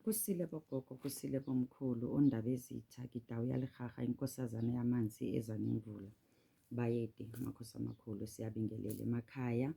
Kusile bogogo, kusile bomkhulu, uNdaba Ezitha, Gidawu yaLegaga, inkosazana yamanzi eza nemvula. Bayede amakhosi amakhulu, siyabingelela emakhaya.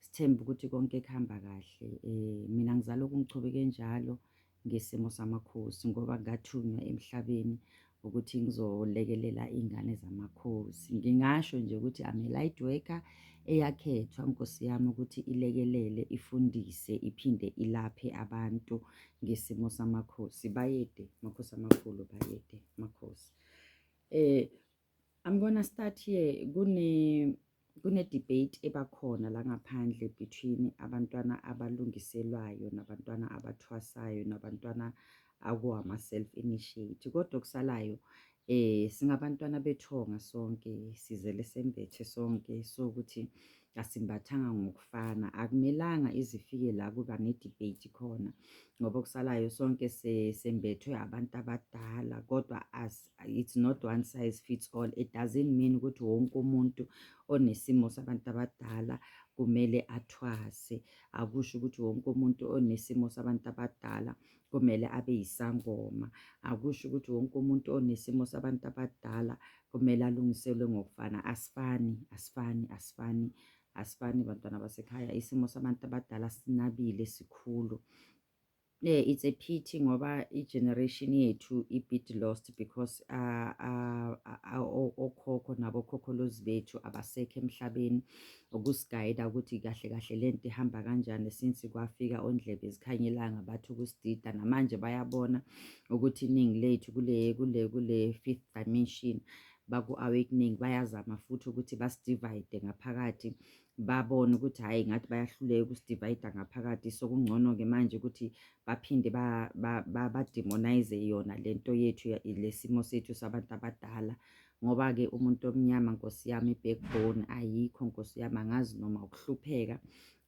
Sithemba ukuthi konke kuhamba kahle. Mina ngizalwa kungichubeke njalo ngesimo samakhosi ngoba ngathunywa emhlabeni ukuthi ngizolekelela ingane zamakhosi. Ngingasho nje ukuthi I'm a light worker eyakhethwa Nkosi yami ukuthi ilekelele, ifundise, iphinde ilaphe abantu ngesimo samakhosi. Bayede makhosi amakhulu, bayede makhosi. I'm gonna start here. Kune debate ebakhona la ngaphandle between abantwana abalungiselwayo nabantwana abathwasayo nabantwana akuwama self-initiate. Kodwa okusalayo singabantwana bethonga sonke, sizele sembethe sonke, so ukuthi asimbathanga ngokufana. Akumelanga izifike la kuba ne-debate khona ngoba okusalayo sonke sembethwe abantu abadala, kodwa it's not one size fits all. It doesn't mean ukuthi wonke umuntu onesimo sabantu abadala kumele athwase. Akusho ukuthi wonke umuntu onesimo sabantu abadala kumele abe yisangoma. Akusho ukuthi wonke umuntu onesimo sabantu abadala kumele alungiselwe ngokufana. Asifani bantwana basekhaya. Isimo sabantu abadala sinabile, sikhulu. It's a pity ngoba i-generation yethu i-bit lost because okhokho nabokhokholozi bethu abasekho emhlabeni ukusigayida ukuthi kahle kahle lento ihamba kanjani, since kwafika ondlebe ezikhanyelanga bathi ukusidida. Namanje bayabona ukuthi iningi lethu kule fifth dimension baku-awakening, bayazama futhi ukuthi basidivide ngaphakathi, babone ukuthi hhayi ngathi bayahluleka ukusidivide ngaphakathi. So kungcono-ke manje ukuthi baphinde ba-demonize yona lento yethu, lesimo sethu sabantu abadala, ngoba-ke umuntu omnyama Nkosi yami i-backbone ayikho Nkosi yami. Angazi noma ukuhlupheka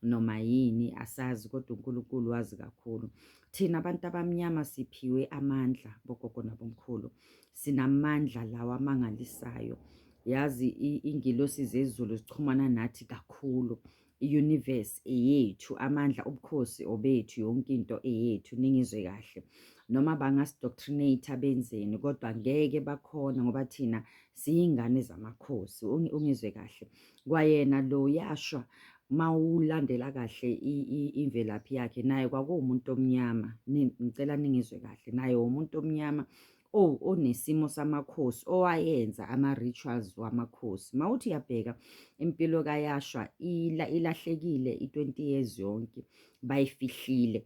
noma yini, asazi, kodwa uNkulunkulu wazi kakhulu. Thina abantu abamnyama siphiwe amandla bogogo nabomkhulu, sinamandla lawa amangalisayo. Yazi ingilosi zezulu zichumana nathi kakhulu, i-universe eyethu, amandla ubukhosi obethu, yonke into eyethu. Ningizwe kahle, noma bangasidoctrinate benzeni, kodwa ngeke bakhona ngoba thina siyingane zamakhosi. Ungizwe kahle, kwayena lo Yashwa mawulandela kahle imvelaphi yakhe, naye kwakuwumuntu omnyama. Ngicela ningizwe kahle, naye umuntu omnyama onesimo samakhosi, owayenza ama-rituals wamakhosi. Mawuthi uyabheka impilo kaYashwa ilahlekile i-20 years yonke, bayifihlile.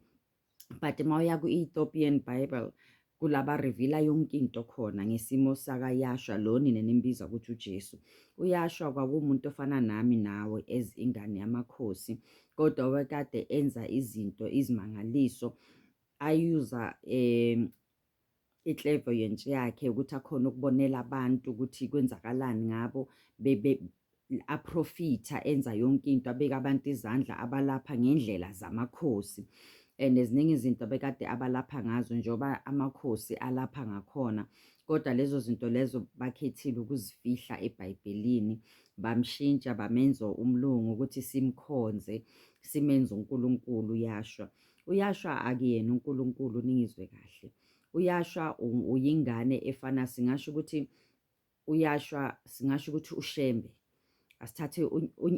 But mawuya ku-Ethiopian Bible kulaba revela yonke into khona ngesimo sakaYashwa, lo nina nimbiza ukuthi uJesu. UYashwa kwakuwumuntu ofana nami nawe as ingane yamakhosi, kodwa wekade enza izinto izimangaliso, ayuza i-clairvoyance yakhe ukuthi akhona ukubonela abantu ukuthi kwenzakalani ngabo, aprofitha, enza yonke into, abeka abantu izandla, abalapha ngendlela zamakhosi. And eziningi izinto bekade abalapha ngazo njengoba amakhosi alapha ngakhona, kodwa lezo zinto lezo bakhethile ukuzifihla eBhayibhelini, bamshintsha bamenza umlungu ukuthi simkhonze, simenze uNkulunkulu uYashwa. UYashwa akuyena uNkulunkulu, ningizwe kahle. UYashwa uyingane efana, singasho ukuthi uYashwa, singasho ukuthi uShembe. Asithathe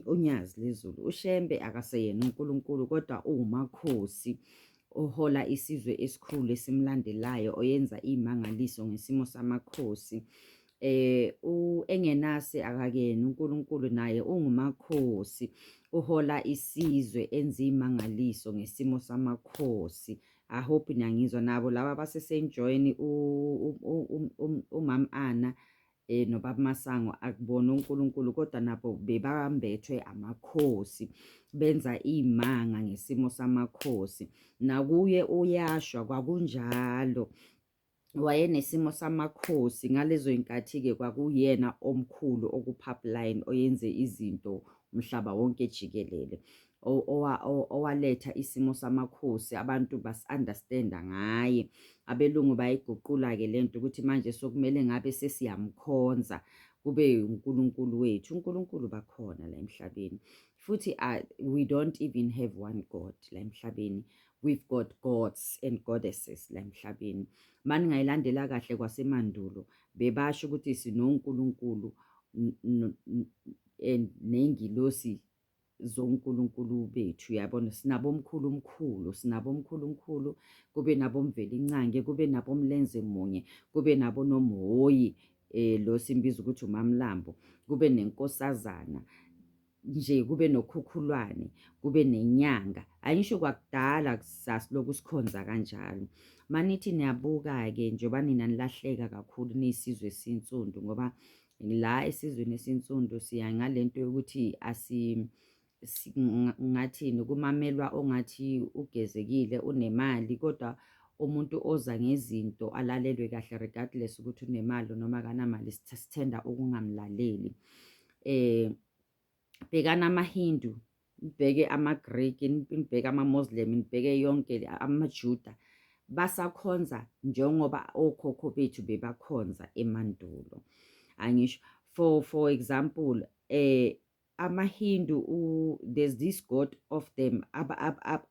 unyazi lezulu, uShembe akaseyena uNkulunkulu, kodwa uwumakhosi ohola isizwe esikhulu esimlandelayo, oyenza imangaliso ngesimo samakhosi. uEngenase akakena uNkulunkulu, naye ungumakhosi uhola isizwe, enza imangaliso ngesimo samakhosi. I hope niyangizwa. Nabo laba basesenjoyini uMam Ana noBaba Masango akubona uNkulunkulu, kodwa nabo bebambethwe amakhosi, benza imanga ngesimo samakhosi. Nakuye uYashwa kwakunjalo, wayenesimo samakhosi. Ngalezo inkathi-ke kwakuyena omkhulu okupipeline, oyenze izinto umhlaba wonke jikelele, owaletha isimo samakhosi. Abantu basi-understanda ngaye. Abelungu bayiguqula-ke lento ukuthi manje sokumele ngabe sesiyamkhonza kube uNkulunkulu wethu. uNkulunkulu bakhona la emhlabeni, futhi we don't even have one God la emhlabeni. we've got gods and goddesses la emhlabeni. Maningayilandela kahle kwasemandulo bebasho ukuthi sinonkulunkulu nengilosi zonkulunkulu bethu, yabona, sinabomkhulu sinabomkhulu, kube nabomvelincange, kube nabomlenze munye, kube nabonomhoyi, lo simbiza ukuthi uMamlambo, kube nenkosazana nje, kube nokhukhulwane, kube nenyanga. Ayisho kwakudala sasiloku sikhonza kanjalo. Manithi niyabuka-ke njengoba nina nilahleka kakhulu niyisizwe esinsundu, ngoba la esizweni esinsundu siya ngalento yokuthi ngathini, kumamelwa ongathi ugezekile, unemali, kodwa umuntu oza ngezinto alalelwe kahle regardless ukuthi unemali noma akanamali, sithanda ukungamlaleli. Bhekana amaHindu, nibheke amaGreki, nibheke amaMuslim, nibheke yonke amaJuda, basakhonza njengoba okhokho bethu bebakhonza emandulo. Angisho, for example, amaHindu, there's this god of them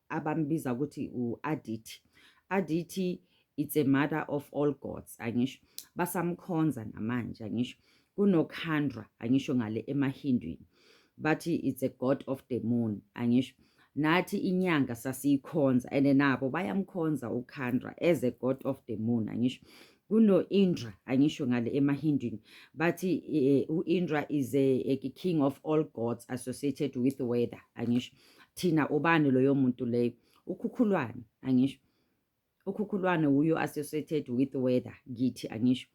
abambiza ukuthi u-Aditi. Aditi, it's a mother of all gods, angisho, basamkhonza namanje, angisho. KunoKhandra, angisho, ngale emahindwini, but it's a god of the moon, angisho. Nathi inyanga sasiyikhonza, and nabo bayamkhonza uKhandra as a god of the moon, angisho. Kuno Indra, angisho, ngale emahindwini, but u-Indra is a king of all gods associated with weather, angisho. Thina ubani loyo muntu leyo? Ukhukhulwane, angisho. Ukhukhulwane uyo associated with weather, githi, angisho.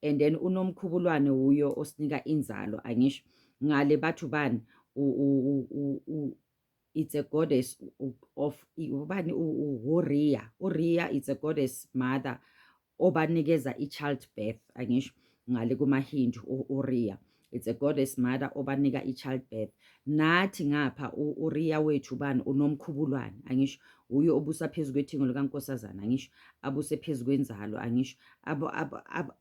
And then unomkhubulwane uyo osinika inzalo, angisho. Ngale bathu bani, it's a goddess of ubani, uRhea. uRhea, it's a goddess mother obanikeza i-childbirth, angisho, ngale kumaHindu, uRhea, it's a goddess mother obanika i-childbirth. Nathi ngapha uRhea wethu bani, unomkhubulwane, angisho, uyo obusa phezu kwethingo likankosazana, angisho, abuse phezu kwenzalo, angisho,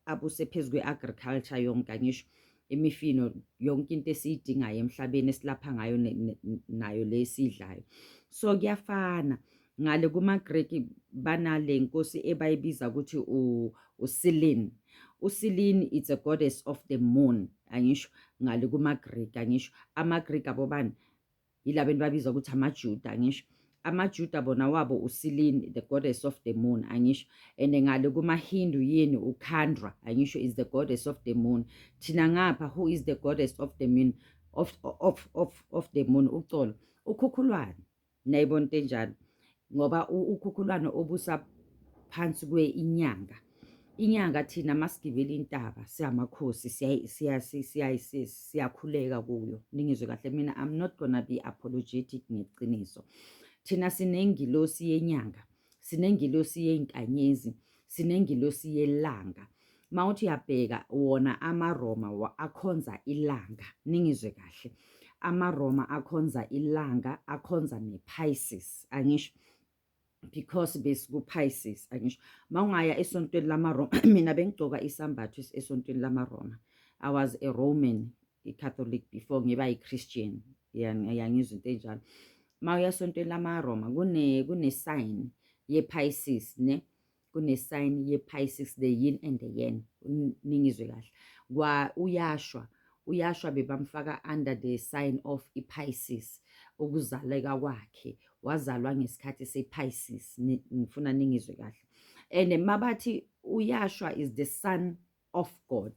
abuse phezu kwe-agriculture yonke, angisho, imifino yonke into esiyidingayo emhlabeni esilapha ngayo nayo lesidlayo. So kuyafana. Ngale kumaGreki banale nkosi ebayibiza ukuthi uSelene. uSelene, it's a goddess of the moon, angisho, ngale kumaGreki, angisho. AmaGreki abo bani, yilabo babiza ukuthi amaJuda, angisho. AmaJuda bona wabo uSelene, the goddess of the moon, angisho. And ngale kumaHindu yini uKhandra, angisho, is the goddess of the moon. Thina ngapha, who is the goddess of the moon, of the moon? Uxolo, ukhukhulwane. Nayibona into enjalo, ngoba ukhukhulwane obusa phansi inyanga. Inyanga thina masigibela intaba siyamakhosi, siyakhuleka kuyo. Ningizwe kahle, mina I'm not gonna be apologetic ngeqiniso. Thina sinengilosi yenyanga, sinengilosi yenkanyezi, sinengilosi yelanga. Mawuthi uyabheka wona amaRoma akhonza ilanga. Ningizwe kahle, amaRoma akhonza ilanga, akhonza nePisces, angisho, because besikuPisces, angisho. Mawungaya esontweni lamaRoma, mina bengigcoka isambatho esontweni lamaRoma. I was a Roman Catholic before ngiba yiChristian, yangizwa into enjalo. Mawuya esontweni lamaRoma kune sign yePisces, ne, kune sign yePisces, the yin and the yang. Ningizwe kahle. Kwa uYashua bebamfaka under the sign of iPisces, ukuzaleka kwakhe wazalwa ngesikhathi sePisces. Ngifuna ningizwe kahle. And mabathi uYashua is the son of God,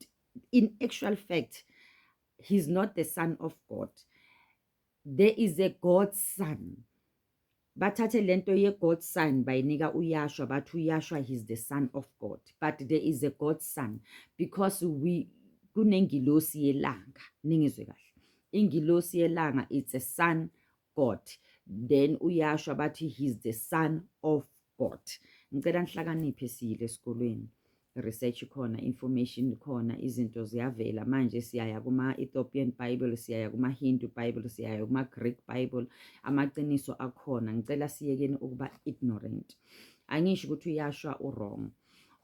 in actual fact he's not the son of God. There is a God's son. Bathathe lento ye God's son bayinika uYashua, but uYashua he's the son of God, but there is a God's son, because kunengilosi yelanga. Ningizwe kahle, ingilosi yelanga, it's a son God. Then uYashua bathi he's the son of God. Ngicela nihlakaniphe siyile esikolweni, research khona, information khona, izinto ziyavela manje. Siyaya kuma-Ethiopian Bible, siyaya kuma-Hindu Bible, siyaya kuma-Greek Bible, amaqiniso akhona. Ngicela siyekeni ukuba ignorant. Angisho ukuthi uYashua wrong,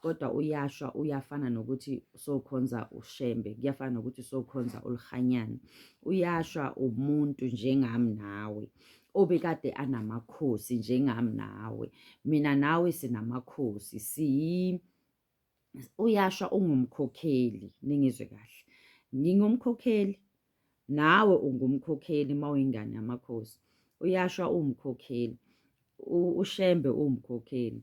kodwa uYashua uyafana nokuthi sokhonza uShembe, kuyafana nokuthi sokhonza uLhanyana. uYashua umuntu njengami nawe, obekade anamakhosi njengami nawe. Mina nawe sinamakhosi, uYashwa ungumkhokheli, ningizwe kahle. Ngingumkhokheli, nawe ungumkhokheli mawuyingane yamakhosi. uYashwa uwumkhokheli, uShembe uwumkhokheli,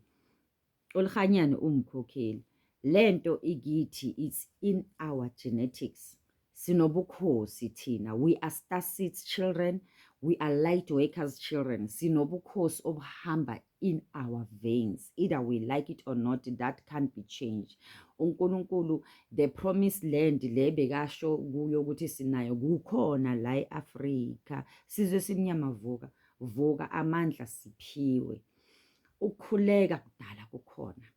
uLhanyane uwumkhokheli. Lento ikithi, it's in our genetics. Sinobukhosi thina, we are Star Seeds children, we are light workers children. Sinobukhosi obuhamba in our veins, either we like it or not, that can't be changed. uNkulunkulu, the promised land le bekasho kuyo ukuthi sinayo kukhona la eAfrika. Sizwe simnyama vuka, vuka amandla siphiwe. Ukukhuleka kudala kukhona,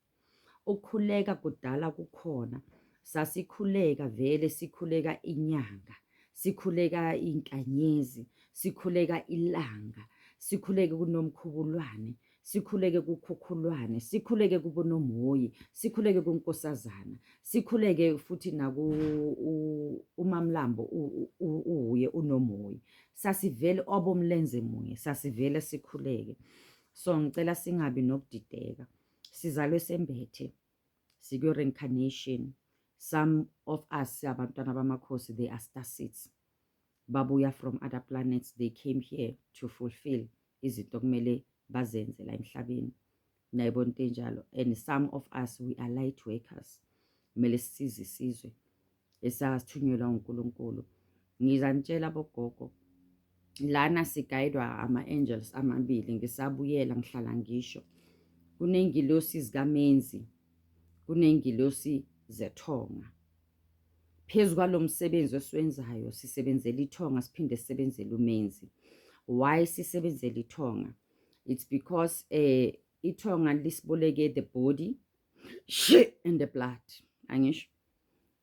ukukhuleka kudala kukhona. Sasikhuleka vele, sikhuleka inyanga, sikhuleka inkanyezi, sikhuleka ilanga, sikhuleke kunomkhubulwane, sikhuleke kukhukhulwane, sikhuleke kubonomoyi, sikhuleke kunkosazana, sikhuleke futhi uMamlambo uye unomoyi. Sasivele obomlenze munye, sasivele sikhuleke. So ngicela singabi nokudideka, sizalwe sembethe, sikyo reincarnation. Some of us abantwana bamakhosi, they are Star Seeds, babuya from other planets, they came here to fulfill izinto kumele bazenze la emhlabeni. Nayibona into enjalo. And some of us, we are light workers, kumele sisize isizwe esasithunyelwa uNkulunkulu. Ngizanitshela bogogo, lana sigayidwa ama-angels amabili. Ngisabuyela ngihlala ngisho, kunengilosi zikamenzi, kunengilosi zethonga. Phezu kwalo msebenzi esiwenzayo, sisebenzela ithonga siphinde sisebenzele umenzi. Why sisebenzela ithonga? It's because ithonga lisiboleke the body and the blood. Angisho,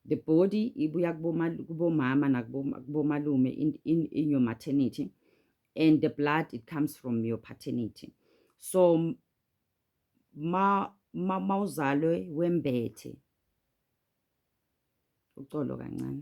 the body ibuya kubomama nakubomalume in your maternity, and the blood, it comes from your paternity. So mawuzalwe wembethe, ucolo kancane,